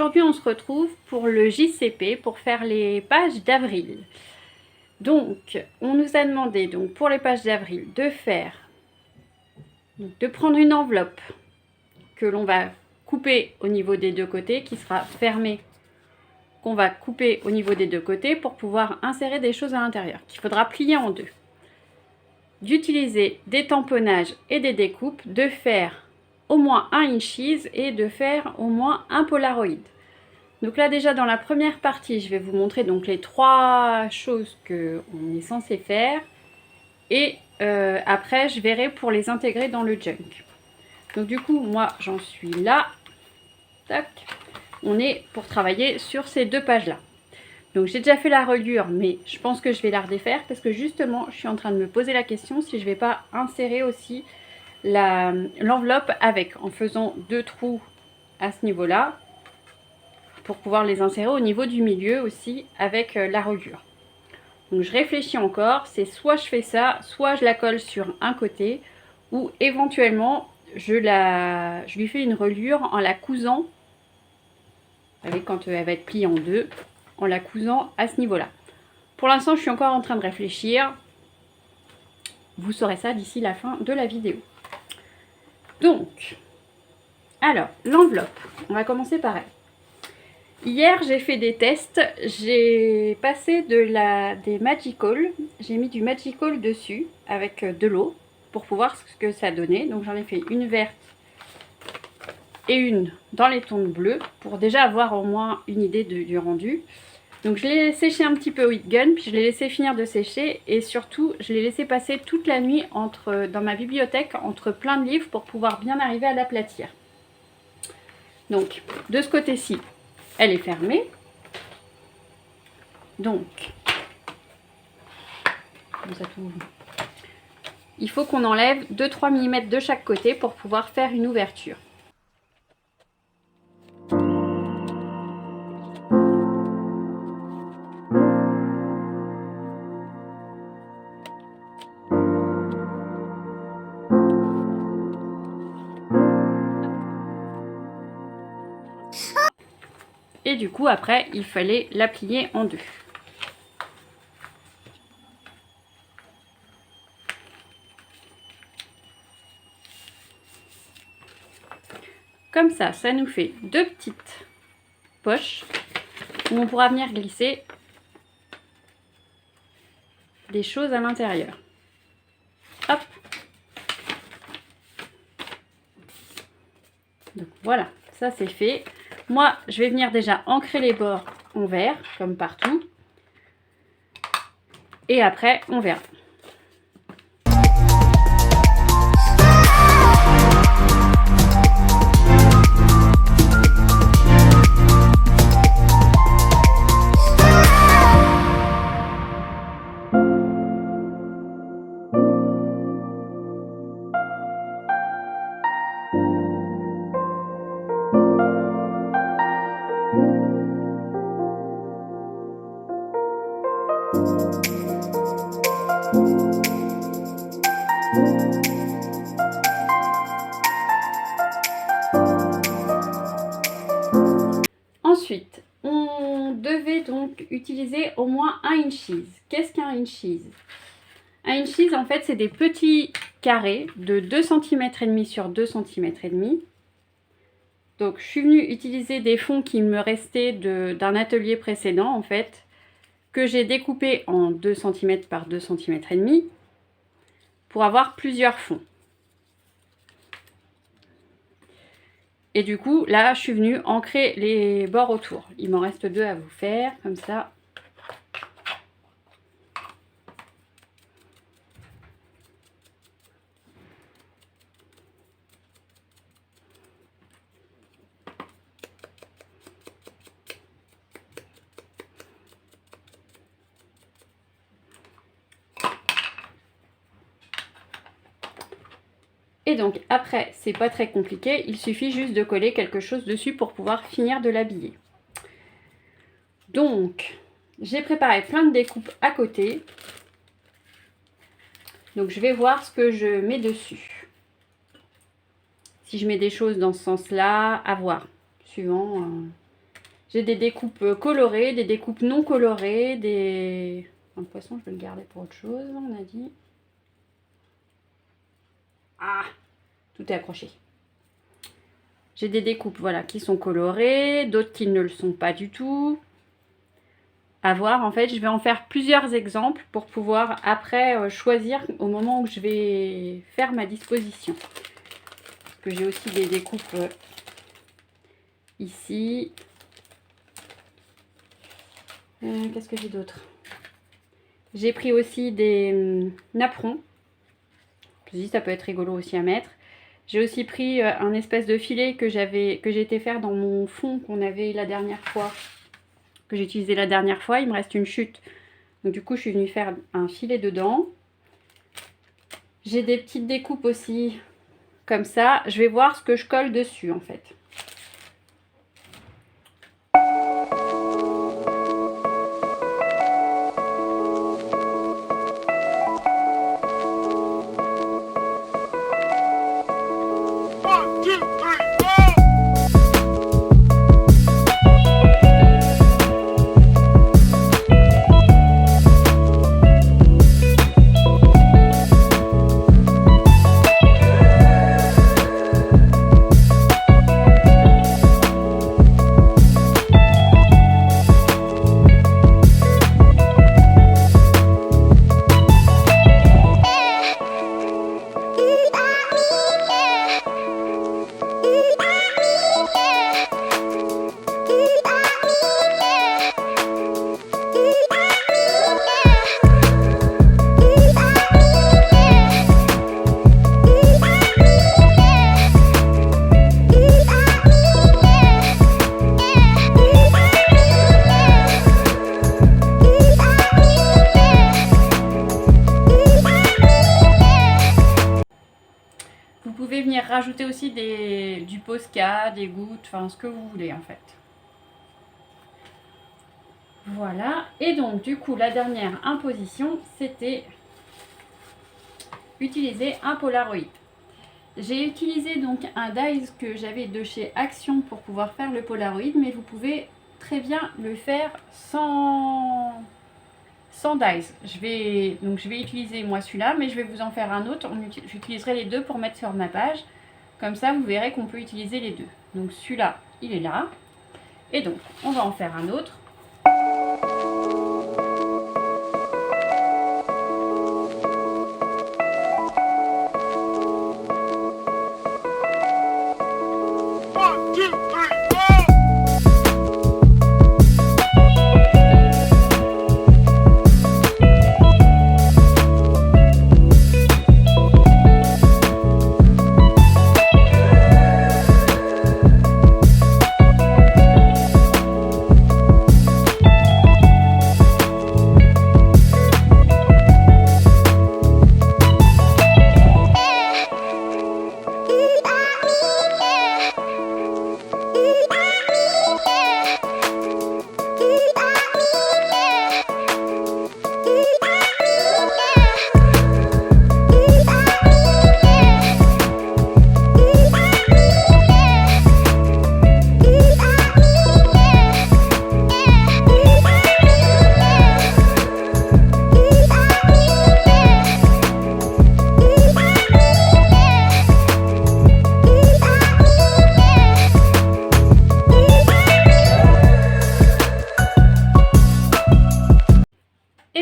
aujourd'hui on se retrouve pour le JCP, pour faire les pages d'avril. Donc on nous a demandé donc pour les pages d'avril de prendre une enveloppe que l'on va couper au niveau des deux côtés, qui sera fermée, qu'on va couper au niveau des deux côtés pour pouvoir insérer des choses à l'intérieur, qu'il faudra plier en deux. D'utiliser des tamponnages et des découpes, de faire au moins un inches et de faire au moins un polaroid. Donc là déjà dans la première partie, je vais vous montrer donc les 3 choses qu'on est censé faire et après je verrai pour les intégrer dans le junk. Donc du coup moi j'en suis là, tac, on est pour travailler sur ces 2 pages là. Donc j'ai déjà fait la reliure, mais je pense que je vais la redéfaire parce que justement je suis en train de me poser la question si je ne vais pas insérer aussi l'enveloppe avec, en faisant 2 trous à ce niveau là pour pouvoir les insérer au niveau du milieu aussi avec la reliure. Donc je réfléchis encore, c'est soit je fais ça, soit je la colle sur un côté ou éventuellement je lui fais une reliure en la cousant, vous savez, quand elle va être pliée en deux, en la cousant à ce niveau là. Pour l'instant je suis encore en train de réfléchir, vous saurez ça d'ici la fin de la vidéo. Donc alors l'enveloppe, on va commencer par elle. Hier j'ai fait des tests, j'ai passé des Magical, j'ai mis du Magical dessus avec de l'eau pour pouvoir ce que ça donnait. Donc j'en ai fait une verte et une dans les tons bleus pour déjà avoir au moins une idée du rendu. Donc je l'ai séché un petit peu au heat gun, puis je l'ai laissé finir de sécher et surtout je l'ai laissé passer toute la nuit dans ma bibliothèque entre plein de livres pour pouvoir bien arriver à l'aplatir. Donc de ce côté-ci, elle est fermée. Donc, il faut qu'on enlève 2-3 mm de chaque côté pour pouvoir faire une ouverture. Et du coup, après, il fallait la plier en deux. Comme ça, ça nous fait 2 petites poches où on pourra venir glisser des choses à l'intérieur. Hop. Donc voilà, ça c'est fait. Moi, je vais venir déjà ancrer les bords en vert, comme partout. Et après, on verra. Ensuite, on devait donc utiliser au moins un inches. Qu'est-ce qu'un inches? Un inches, en fait, c'est des petits carrés de 2,5 cm sur 2,5 cm. Donc, je suis venue utiliser des fonds qui me restaient d'un atelier précédent, en fait, que j'ai découpé en 2 cm par 2,5 cm pour avoir plusieurs fonds. Et du coup, là, je suis venue ancrer les bords autour. Il m'en reste 2 à vous faire, comme ça. Et donc après, c'est pas très compliqué, il suffit juste de coller quelque chose dessus pour pouvoir finir de l'habiller. Donc, j'ai préparé plein de découpes à côté. Donc je vais voir ce que je mets dessus. Si je mets des choses dans ce sens-là, à voir, suivant J'ai des découpes colorées, des découpes non colorées, des... Un poisson, je vais le garder pour autre chose, on a dit. Ah, tout est accroché. J'ai des découpes, voilà, qui sont colorées, d'autres qui ne le sont pas du tout. À voir, en fait, je vais en faire plusieurs exemples pour pouvoir après choisir au moment où je vais faire ma disposition. Parce que j'ai aussi des découpes ici. Qu'est-ce que j'ai d'autre? J'ai pris aussi des napperons. Je me dis ça peut être rigolo aussi à mettre. J'ai aussi pris un espèce de filet que j'ai été faire dans mon fond qu'on avait la dernière fois, que j'ai utilisé la dernière fois. Il me reste une chute. Donc du coup, je suis venue faire un filet dedans. J'ai des petites découpes aussi comme ça. Je vais voir ce que je colle dessus en fait. Rajouter aussi du Posca, des gouttes, enfin ce que vous voulez en fait. Voilà, et donc du coup la dernière imposition c'était utiliser un Polaroid. J'ai utilisé donc un dies que j'avais de chez Action pour pouvoir faire le Polaroid, mais vous pouvez très bien le faire sans dies. Je vais utiliser moi celui-là, mais je vais vous en faire un autre. J'utiliserai les deux pour mettre sur ma page. Comme ça, vous verrez qu'on peut utiliser les deux. Donc celui-là, il est là. Et donc, on va en faire un autre.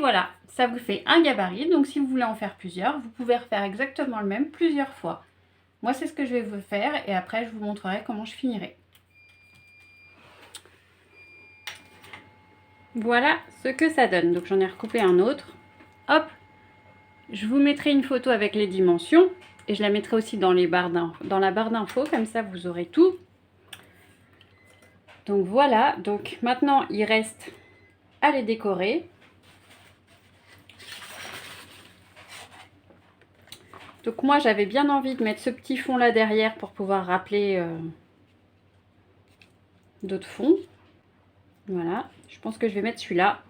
Voilà, ça vous fait un gabarit. Donc si vous voulez en faire plusieurs, vous pouvez refaire exactement le même plusieurs fois. Moi c'est ce que je vais vous faire et après je vous montrerai comment je finirai. Voilà ce que ça donne. Donc j'en ai recoupé un autre. Hop, je vous mettrai une photo avec les dimensions et je la mettrai aussi dans la barre d'infos, comme ça vous aurez tout. Donc voilà, donc maintenant il reste à les décorer. Donc moi j'avais bien envie de mettre ce petit fond là derrière pour pouvoir rappeler d'autres fonds. Voilà, je pense que je vais mettre celui-là.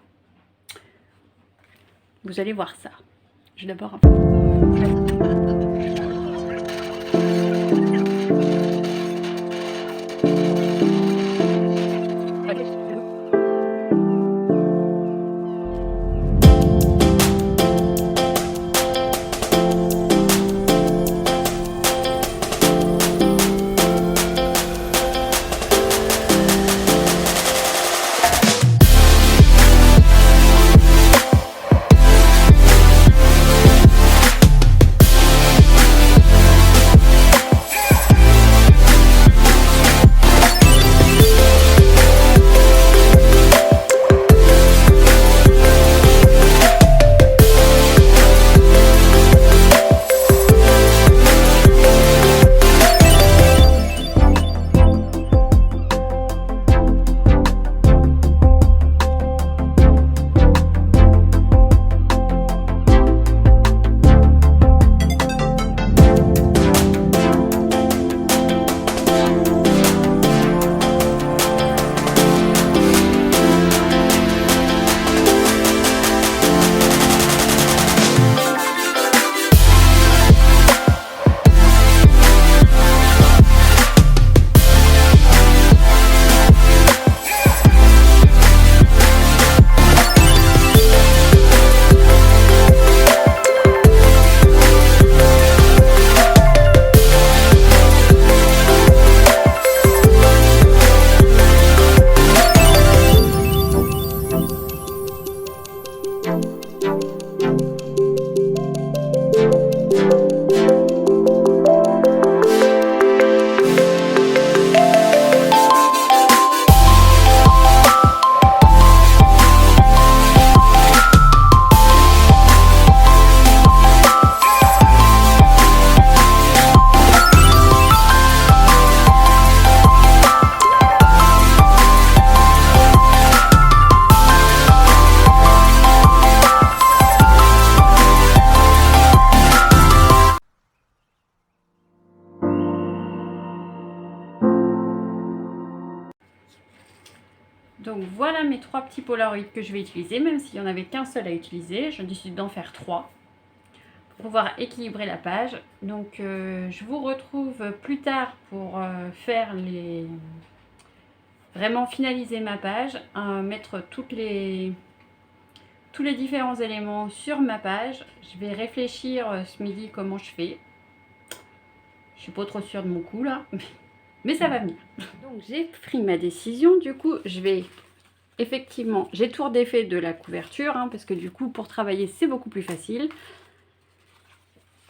Vous allez voir ça. Je vais d'abord un peu... voilà mes 3 petits Polaroids que je vais utiliser, même s'il n'y en avait qu'un seul à utiliser. Je décide d'en faire 3 pour pouvoir équilibrer la page. Donc je vous retrouve plus tard pour faire les... vraiment finaliser ma page, mettre tous les différents éléments sur ma page. Je vais réfléchir ce midi comment je fais. Je suis pas trop sûre de mon coup là, mais ça va venir. Donc j'ai pris ma décision, du coup je vais effectivement, j'ai tout redéfait de la couverture, parce que du coup pour travailler c'est beaucoup plus facile.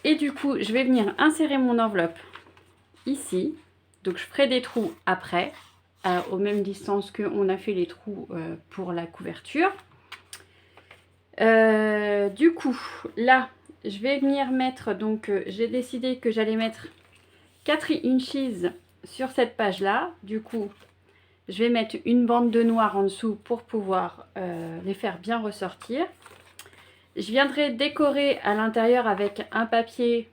Et du coup je vais venir insérer mon enveloppe ici. Donc je ferai des trous après, aux mêmes distances qu'on a fait les trous pour la couverture. Du coup là je vais venir mettre, donc j'ai décidé que j'allais mettre 4 inches sur cette page là. Du coup je vais mettre une bande de noir en dessous pour pouvoir les faire bien ressortir. Je viendrai décorer à l'intérieur avec un papier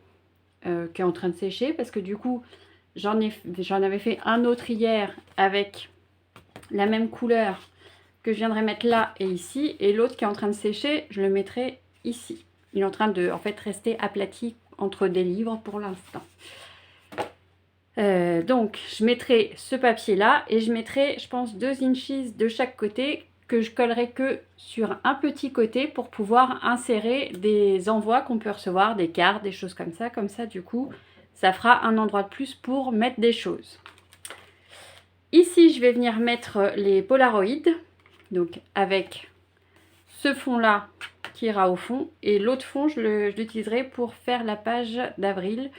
qui est en train de sécher, parce que du coup j'en avais fait un autre hier avec la même couleur que je viendrai mettre là et ici, et l'autre qui est en train de sécher je le mettrai ici. Il est en train de rester aplati entre des livres pour l'instant. Donc je mettrai ce papier là et je mettrai, je pense, 2 inches de chaque côté, que je collerai que sur un petit côté pour pouvoir insérer des envois qu'on peut recevoir, des cartes, des choses comme ça. Comme ça du coup ça fera un endroit de plus pour mettre des choses. Ici je vais venir mettre les Polaroids, donc avec ce fond là qui ira au fond, et l'autre fond je l'utiliserai pour faire la page d'avril,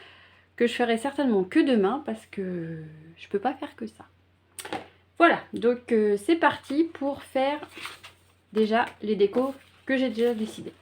que je ferai certainement que demain parce que je peux pas faire que ça. Voilà, donc c'est parti pour faire déjà les décos que j'ai déjà décidé.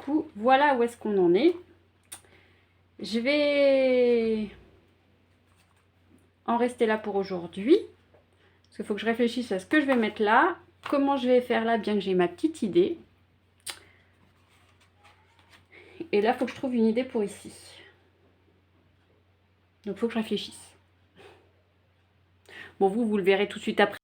coup, voilà où est-ce qu'on en est. Je vais en rester là pour aujourd'hui. Parce qu'il faut que je réfléchisse à ce que je vais mettre là. Comment je vais faire là, bien que j'ai ma petite idée. Et là, il faut que je trouve une idée pour ici. Donc, il faut que je réfléchisse. Bon, vous le verrez tout de suite après.